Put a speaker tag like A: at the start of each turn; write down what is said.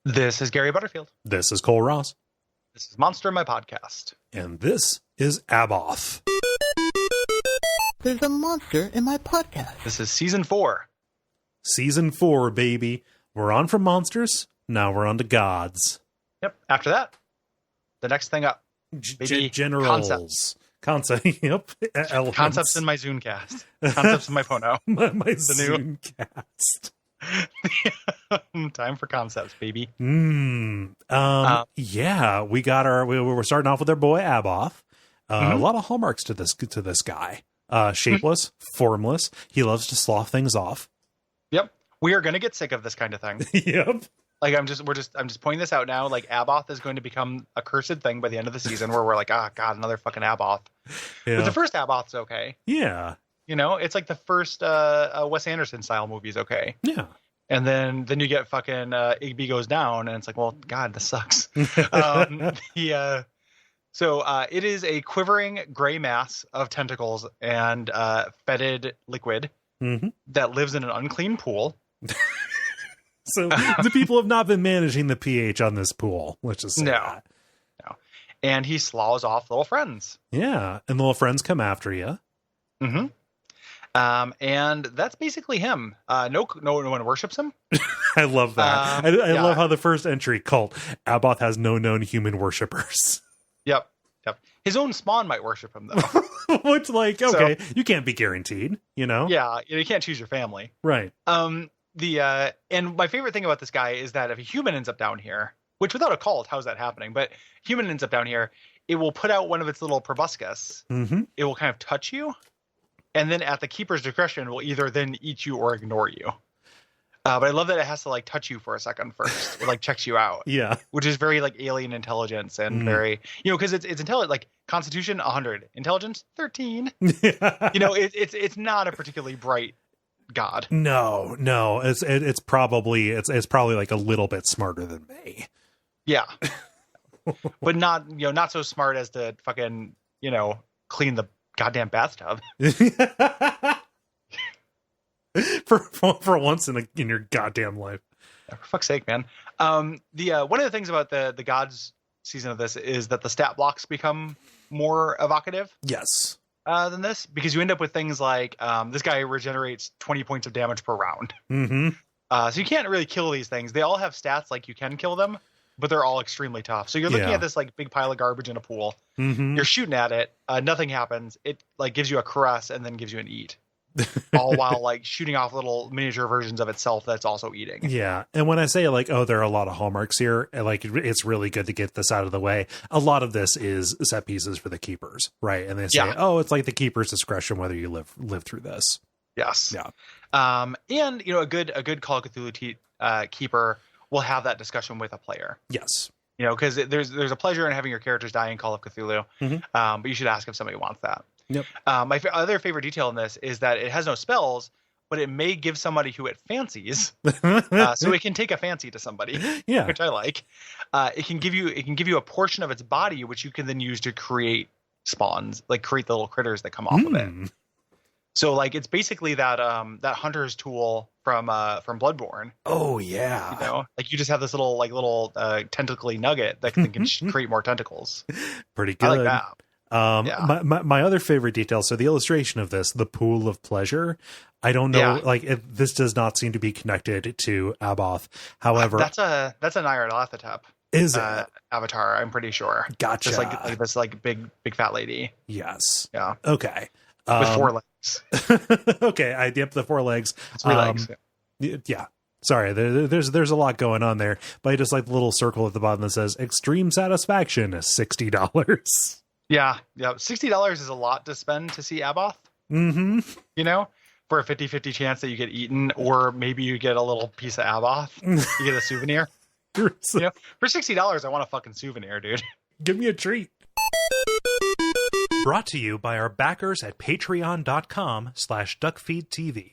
A: This is Gary Butterfield.
B: This is Cole Ross.
A: This is Monster, my podcast.
B: And this is Abhoth.
C: There's a monster in my podcast.
A: This is season 4.
B: Season 4, baby. We're on from monsters. Now we're on to gods.
A: Yep. After that, the next thing up.
B: Generals. Yep. Elements.
A: Concepts in my Zoomcast. Concepts in my Pono.
B: my Zoomcast.
A: Time for concepts, baby.
B: Yeah, we're starting off with our boy Abhoth. A lot of hallmarks to this guy. Shapeless, formless. He loves to slough things off.
A: Yep. We are going to get sick of this kind of thing.
B: Yep.
A: Like I'm just pointing this out now. Like Abhoth is going to become a cursed thing by the end of the season, where we're like, God, another fucking Abhoth.
B: Yeah.
A: But the first Abhoth's okay.
B: Yeah.
A: You know, it's like the first Wes Anderson style movie's okay.
B: Yeah.
A: And then you get fucking Igby Goes Down, and it's like, well, God, this sucks. So it is a quivering gray mass of tentacles and fetid liquid that lives in an unclean pool.
B: So the people have not been managing the pH on this pool. Let's just say that.
A: No. And he slows off little friends.
B: Yeah, and the little friends come after you.
A: Mm-hmm. And that's basically him. No one worships him.
B: I love that. I love how the first entry, cult, Abhoth has no known human worshippers.
A: Yep. His own spawn might worship him, though.
B: Which, like, okay, you can't be guaranteed, you know?
A: Yeah, you can't choose your family.
B: Right.
A: And my favorite thing about this guy is that if a human ends up down here, which without a cult, how's that happening? But human ends up down here, it will put out one of its little proboscis. Mm-hmm. It will kind of touch you. And then at the keeper's discretion, will either then eat you or ignore you. But I love that it has to like touch you for a second first. It like checks you out.
B: Yeah.
A: Which is very like alien intelligence and very, because it's intelligent, like Constitution 100, intelligence 13.
B: Yeah.
A: It's not a particularly bright god.
B: No. It's probably like a little bit smarter than me.
A: Yeah. But not so smart as to fucking, clean the goddamn bathtub. for once in your goddamn life. For fuck's sake, man. One of the things about the gods season of this is that the stat blocks become more evocative.
B: Yes.
A: Than this, because you end up with things like this guy regenerates 20 points of damage per round. Mm-hmm. So you can't really kill these things. They all have stats like you can kill them, but they're all extremely tough. So you're looking at this like big pile of garbage in a pool. Mm-hmm. You're shooting at it. Nothing happens. It like gives you a caress and then gives you an eat. All while like shooting off little miniature versions of itself that's also eating.
B: Yeah. And when I say like, there are a lot of hallmarks here, like it's really good to get this out of the way. A lot of this is set pieces for the keepers, right? And they say, it's like the keeper's discretion whether you live through this.
A: Yes.
B: Yeah.
A: And a good Call of Cthulhu keeper will have that discussion with a player.
B: Yes.
A: Because there's a pleasure in having your characters die in Call of Cthulhu, but you should ask if somebody wants that.
B: Yep.
A: My other favorite detail in this is that it has no spells, but it may give somebody who it fancies. So it can take a fancy to somebody, which I like. It can give you a portion of its body, which you can then use to create spawns, like create the little critters that come off of it. So like it's basically that hunter's tool from Bloodborne.
B: Oh yeah.
A: Like you just have this little tentacly nugget that can create more tentacles.
B: Pretty good.
A: I like that.
B: My other favorite detail, so the illustration of this, the pool of pleasure, I don't know, this does not seem to be connected to Abhoth. However,
A: that's a Nyarlathotep.
B: Is it?
A: Avatar, I'm pretty sure.
B: Gotcha.
A: Just like this like big fat lady.
B: Yes.
A: Yeah.
B: Okay.
A: With 4 legs.
B: Okay. The 4 legs.
A: 3 legs.
B: Yeah. Sorry, there's a lot going on there, but I just like the little circle at the bottom that says extreme satisfaction is $60.
A: Yeah. $60 is a lot to spend to see Abhoth.
B: Mm-hmm.
A: For a 50-50 chance that you get eaten, or maybe you get a little piece of Abhoth. You get a souvenir. For $60, I want a fucking souvenir, dude.
B: Give me a treat. Brought to you by our backers at patreon.com/Duckfeed.tv.